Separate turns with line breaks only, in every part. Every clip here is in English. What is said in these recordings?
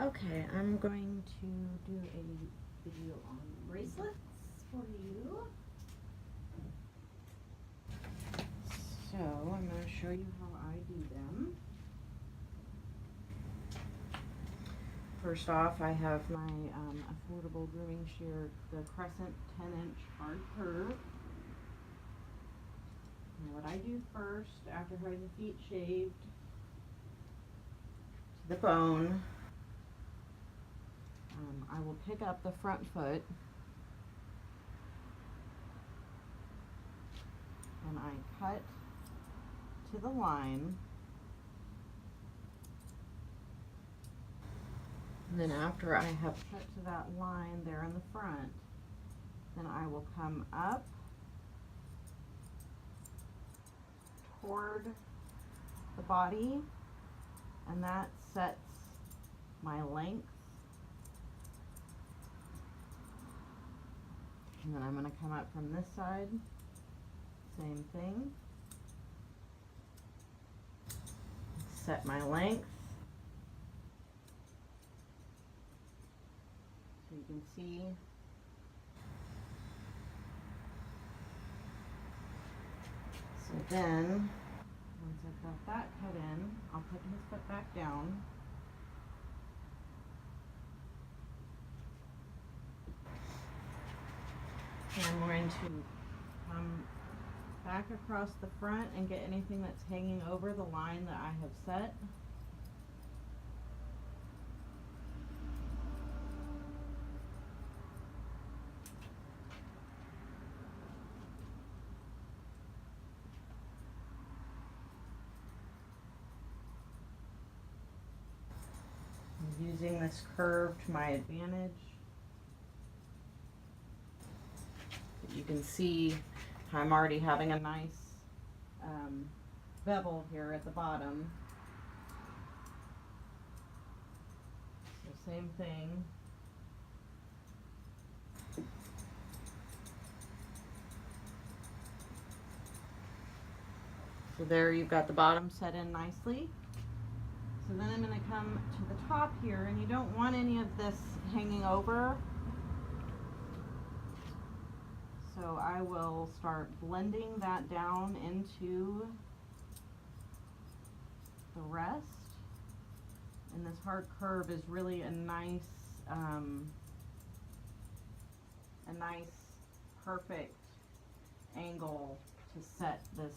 Okay, I'm going to do a video on bracelets for you. So I'm going to show you how I do them. First off, I have my Affordable Grooming Shear, the Crescent 10-inch hard curve. And what I do first, after having the feet shaved to the bone, I will pick up the front foot and I cut to the line. And then after I have cut to that line there in the front, then I will come up toward the body, and that sets my length. And then I'm going to come up from this side, same thing, set my length. So you can see so then once I've got that cut in, I'll put his foot back down. And I'm going to come back across the front and get anything that's hanging over the line that I have set. I'm using this curve to my advantage. You can see I'm already having a nice bevel here at the bottom. So same thing. So there you've got the bottom set in nicely. So then I'm going to come to the top here, and you don't want any of this hanging over. So I will start blending that down into the rest. And this hard curve is really a nice perfect angle to set this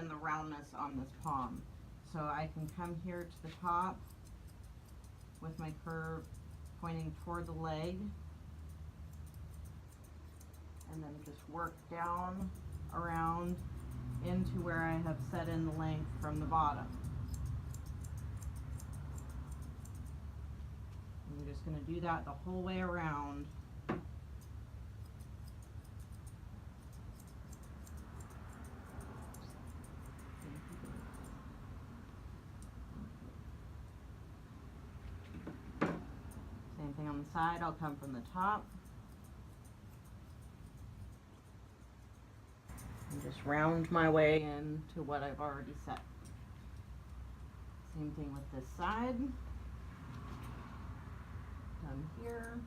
in the roundness on this palm. So I can come here to the top with my curve pointing toward the leg, and then just work down around into where I have set in the length from the bottom. I'm just going to do that the whole way around. Same thing on the side, I'll come from the top and just round my way into what I've already set. Same thing with this side. Done here.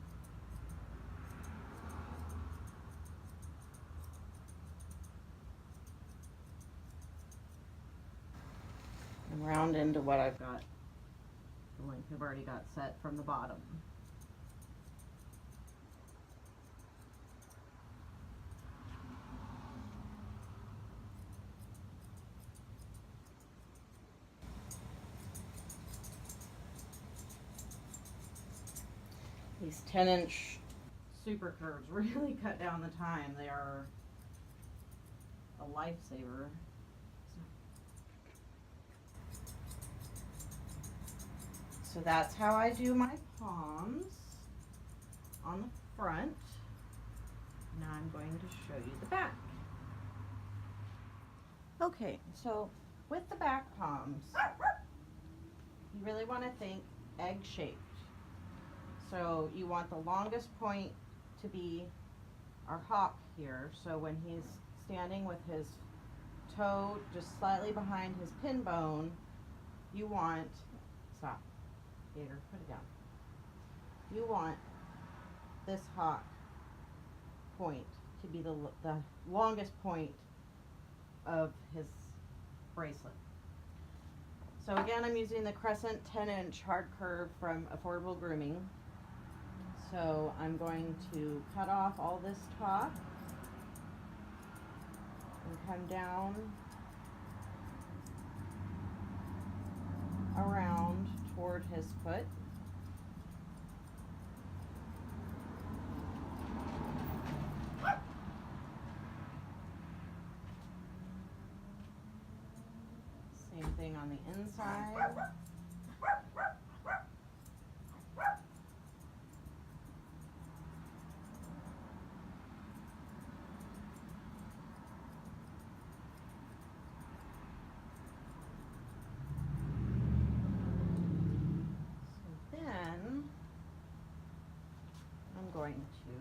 And round into what I've got, the length I've already got set from the bottom. These 10-inch super curves really cut down the time. They are a lifesaver. So that's how I do my palms on the front. Now I'm going to show you the back. Okay, so with the back palms, you really want to think egg-shaped. So you want the longest point to be our hop here. So when he's standing with his toe just slightly behind his pin bone, you want, stop, Gator, put it down. You want this hock point to be the longest point of his bracelet. So again, I'm using the Crescent 10-inch hard curve from Affordable Grooming. So I'm going to cut off all this top and come down around toward his foot. Same thing on the inside. So then I'm going to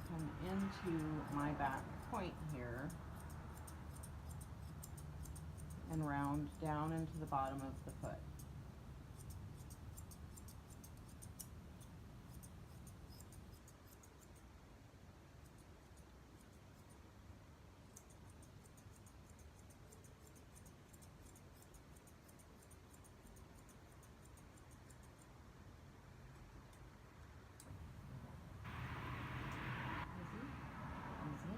come into my back point here and round down into the bottom of the foot. Easy, easy.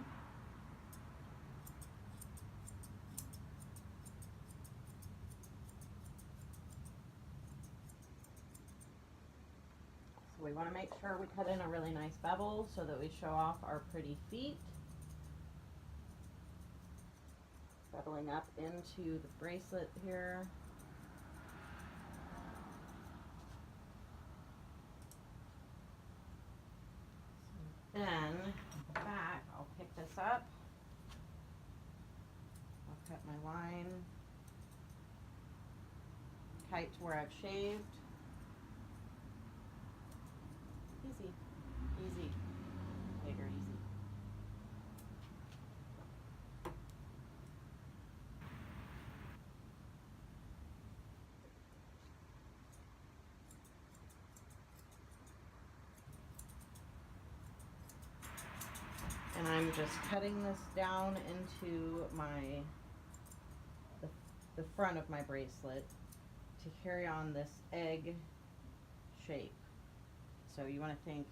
So we want to make sure we cut in a really nice bevel so that we show off our pretty feet. Beveling up into the bracelet here. So then, back, I'll pick this up. I'll cut my line tight to where I've shaved. Easy, easy, bigger, easy. And I'm just cutting this down into the front of my bracelet to carry on this egg shape. So you want to think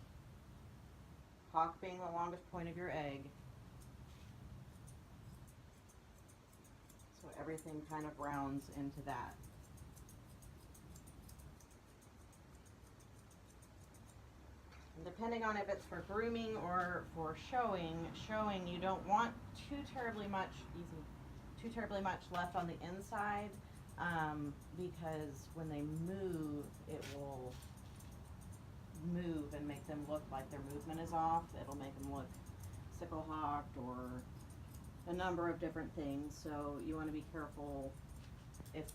hock being the longest point of your egg, so everything kind of rounds into that. And depending on if it's for grooming or for showing you don't want too terribly much left on the inside, because when they move, it will move and make them look like their movement is off. It'll make them look sickle hocked or a number of different things. So you want to be careful if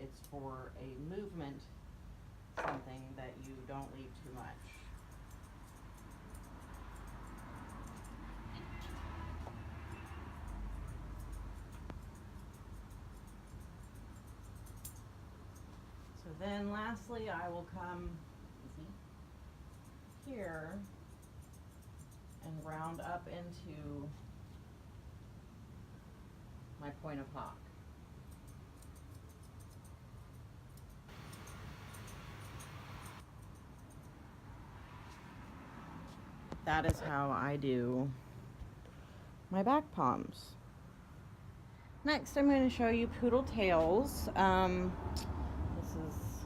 it's for a movement something that you don't leave too much. So then lastly, I will come here and round up into my point of hock. That is how I do my back palms. Next, I'm going to show you poodle tails. This is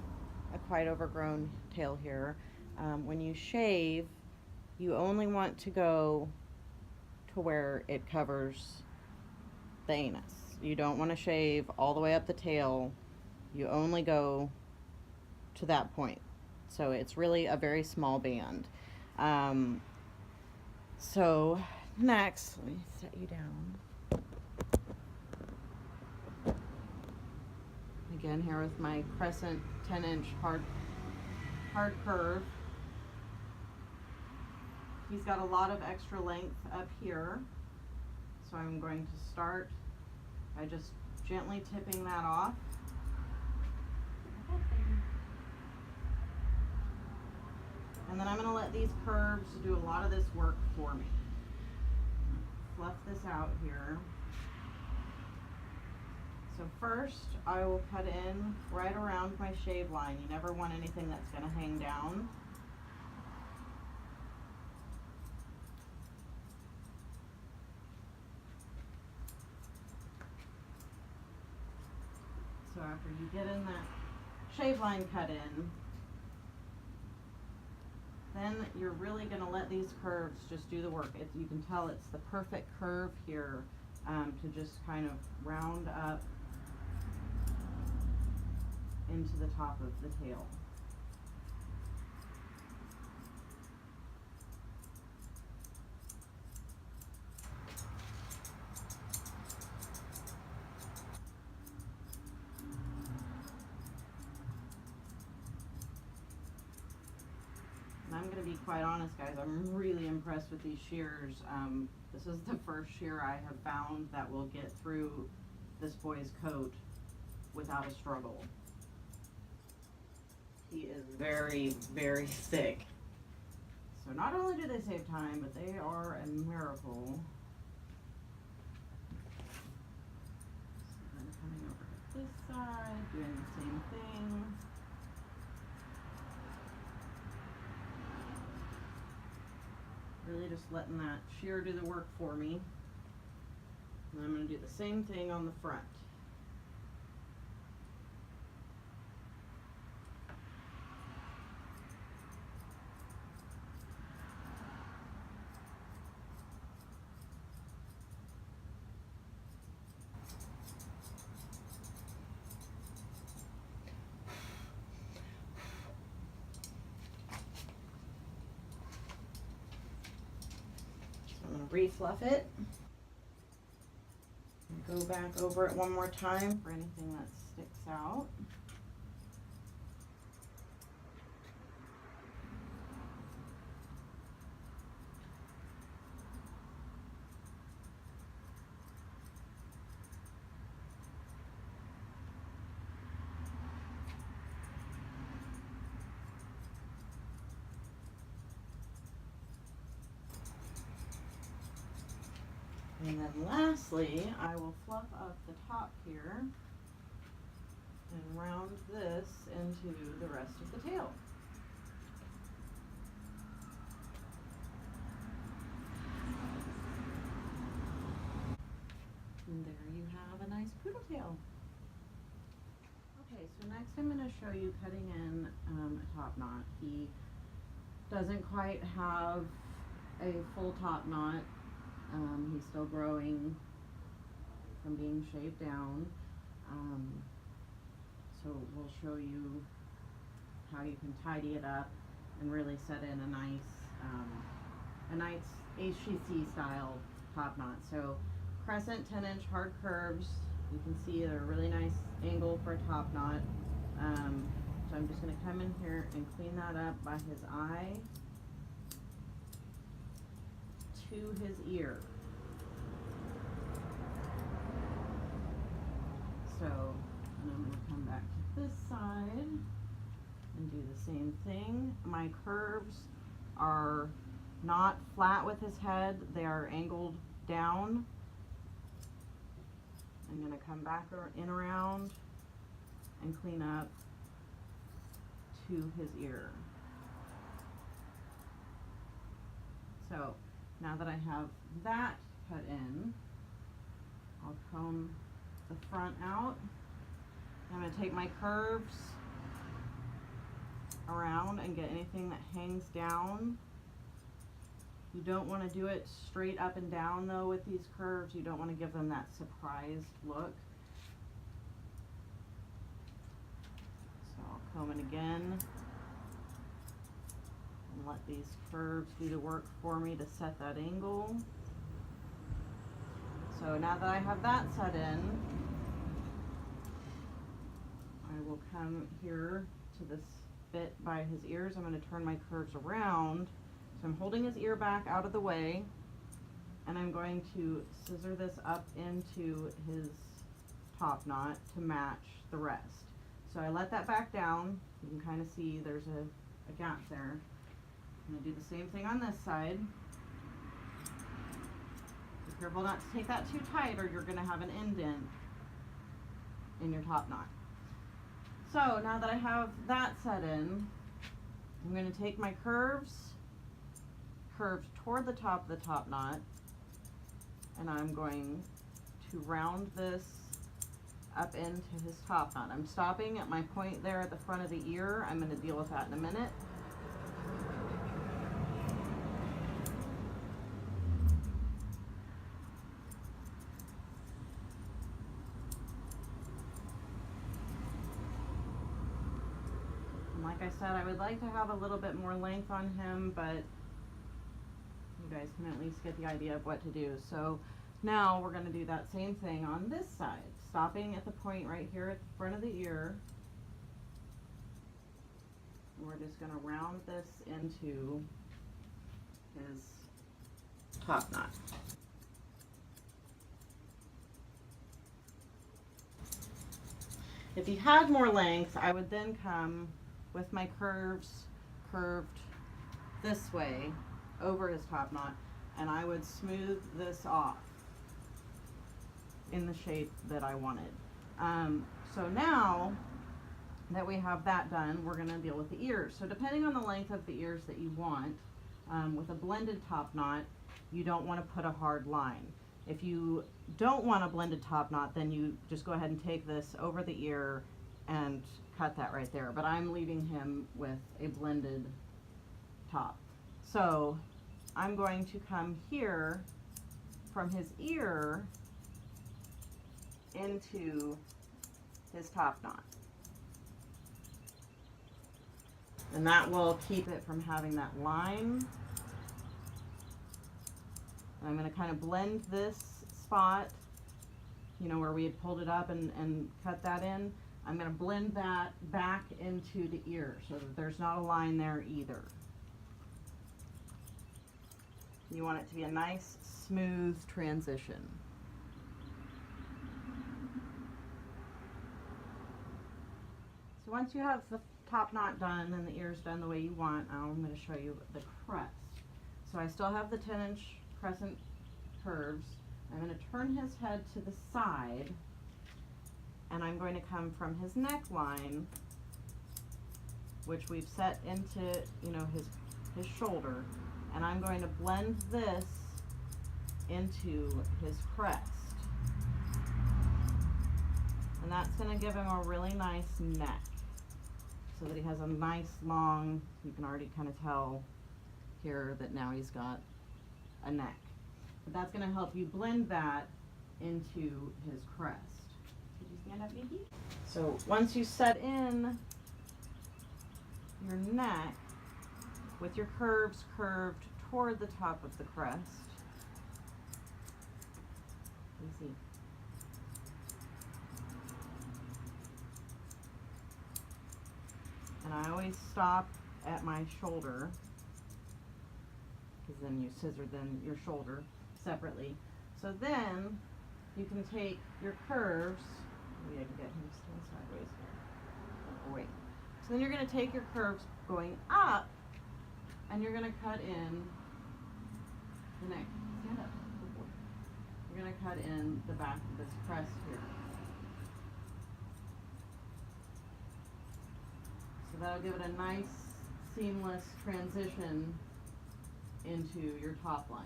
a quite overgrown tail here. When you shave, you only want to go to where it covers the anus. You don't want to shave all the way up the tail. You only go to that point. So it's really a very small band. So next, let me set you down. Again, here with my Crescent 10-inch hard curve. He's got a lot of extra length up here, So I'm going to start by just gently tipping that off. And then I'm going to let these curves do a lot of this work for me. Fluff this out here. So first, I will cut in right around my shave line. You never want anything that's going to hang down. So after you get in that shave line cut in, then you're really going to let these curves just do the work. You can tell it's the perfect curve here to just kind of round up into the top of the tail. And I'm going to be quite honest, guys, I'm really impressed with these shears. This is the first shear I have found that will get through this boy's coat without a struggle. He is very, very thick. So not only do they save time, but they are a miracle. So then coming over to this side, doing the same thing. Really just letting that shear do the work for me. And I'm going to do the same thing on the front. I'm going to re-fluff it. Go back over it one more time for anything that sticks out. And then lastly, I will fluff up the top here and round this into the rest of the tail. And there you have a nice poodle tail. Okay, so next I'm going to show you cutting in a top knot. He doesn't quite have a full top knot. He's still growing from being shaved down. So we'll show you how you can tidy it up and really set in a nice HTC style top knot. So crescent 10-inch hard curves. You can see they're a really nice angle for a top knot. So I'm just going to come in here and clean that up by his eye to his ear. So, and I'm going to come back to this side and do the same thing. My curves are not flat with his head, they are angled down. I'm going to come back in around and clean up to his ear. So now that I have that cut in, I'll comb the front out. I'm going to take my curves around and get anything that hangs down. You don't want to do it straight up and down though with these curves. You don't want to give them that surprised look. So I'll comb it again and let these curves do the work for me to set that angle. So now that I have that set in, I will come here to this bit by his ears. I'm going to turn my curves around. So I'm holding his ear back out of the way, and I'm going to scissor this up into his top knot to match the rest. So I let that back down. You can kind of see there's a gap there. I'm going to do the same thing on this side. Be careful not to take that too tight or you're going to have an indent in your top knot. So now that I have that set in, I'm going to take my curved toward the top of the top knot, and I'm going to round this up into his top knot. I'm stopping at my point there at the front of the ear. I'm going to deal with that in a minute. Like I said, I would like to have a little bit more length on him, but you guys can at least get the idea of what to do. So now we're going to do that same thing on this side, stopping at the point right here at the front of the ear. And we're just going to round this into his top knot. If he had more length, I would then come with my curved this way over his top knot, and I would smooth this off in the shape that I wanted. So now that we have that done, we're going to deal with the ears. So depending on the length of the ears that you want, with a blended top knot, you don't want to put a hard line. If you don't want a blended top knot, then you just go ahead and take this over the ear and cut that right there. But I'm leaving him with a blended top. So I'm going to come here from his ear into his top knot. And that will keep it from having that line. And I'm going to kind of blend this spot, you know, where we had pulled it up and cut that in. I'm going to blend that back into the ear so that there's not a line there either. You want it to be a nice, smooth transition. So once you have the top knot done and the ears done the way you want, now I'm going to show you the crest. So I still have the 10-inch crescent curves. I'm going to turn his head to the side, and I'm going to come from his neckline, which we've set into, you know, his shoulder, and I'm going to blend this into his crest. And that's going to give him a really nice neck, so that he has a nice long, you can already kind of tell here that now he's got a neck. But that's going to help you blend that into his crest. Could you stand up, Nikki? So once you set in your neck with your curves curved toward the top of the crest, easy. And I always stop at my shoulder, because then you scissor your shoulder separately. So then you can take your curves. Maybe I can get him to stand sideways here. Oh, wait. So then you're going to take your curves going up, and you're going to cut in the neck. Stand up. You're going to cut in the back of this crest here. So that'll give it a nice, seamless transition into your top line.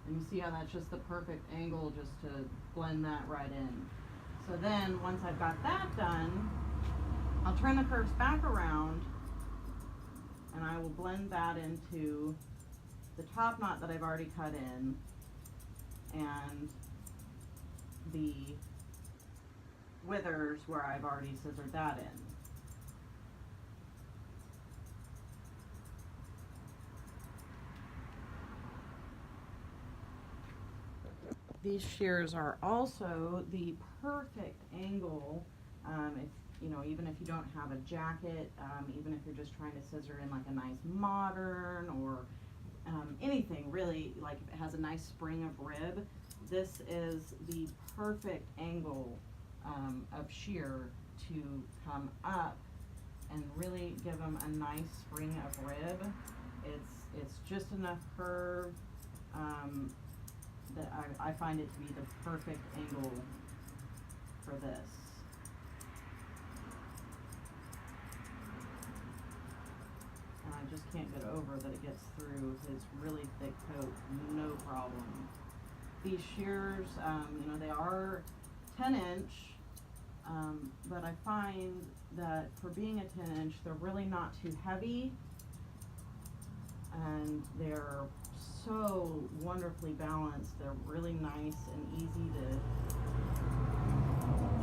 And you see how that's just the perfect angle just to blend that right in. So then once I've got that done, I'll turn the curves back around and I will blend that into the top knot that I've already cut in and the withers where I've already scissored that in. These shears are also the perfect angle, if you know, even if you don't have a jacket, even if you're just trying to scissor in like a nice modern or anything really, like if it has a nice spring of rib, this is the perfect angle of shear to come up and really give them a nice spring of rib. It's just enough curve that I find it to be the perfect angle for this. And I just can't get over that it gets through his really thick coat, no problem. These shears, you know, they are 10-inch, but I find that for being a 10-inch, they're really not too heavy, and they're so wonderfully balanced. They're really nice and easy to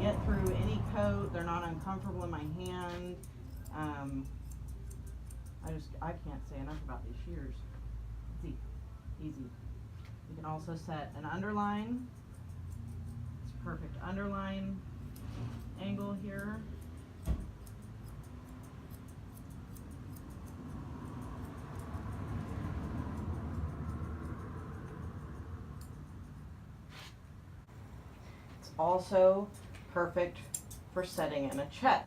get through any coat. They're not uncomfortable in my hand. I can't say enough about these shears. Easy, easy. You can also set an underline. It's a perfect underline angle here. It's also perfect for setting in a chest.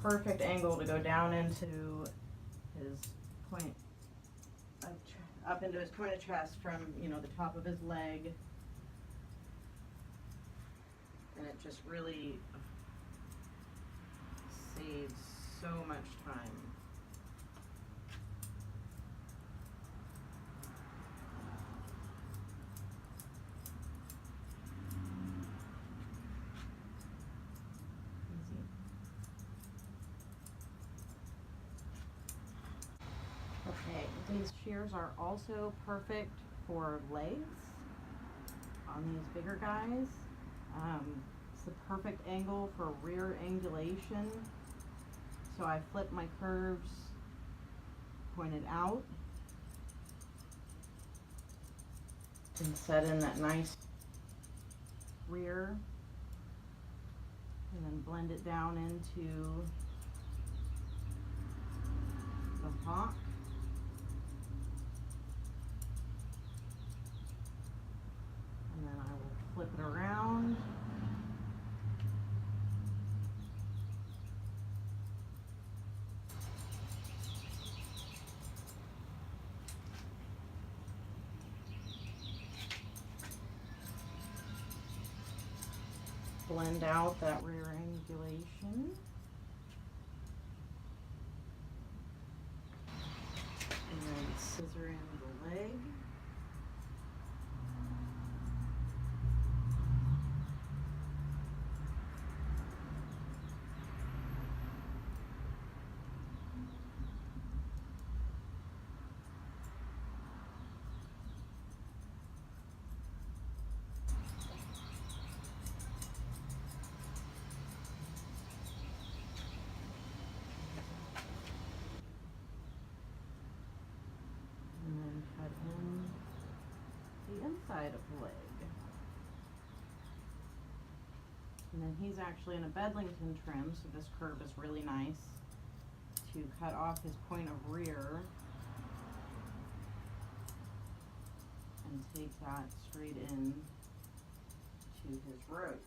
Perfect angle to go down into his point of up into his point of chest from, you know, the top of his leg, and it just really saves so much time. Okay, these shears are also perfect for legs on these bigger guys. It's the perfect angle for rear angulation. So I flip my curves pointed out and set in that nice rear, and then blend it down into the hock. And then I will flip it around. Blend out that rear angulation. And then scissor in the leg. Inside of the leg. And then he's actually in a Bedlington trim, so this curve is really nice to cut off his point of rear and take that straight in to his rope.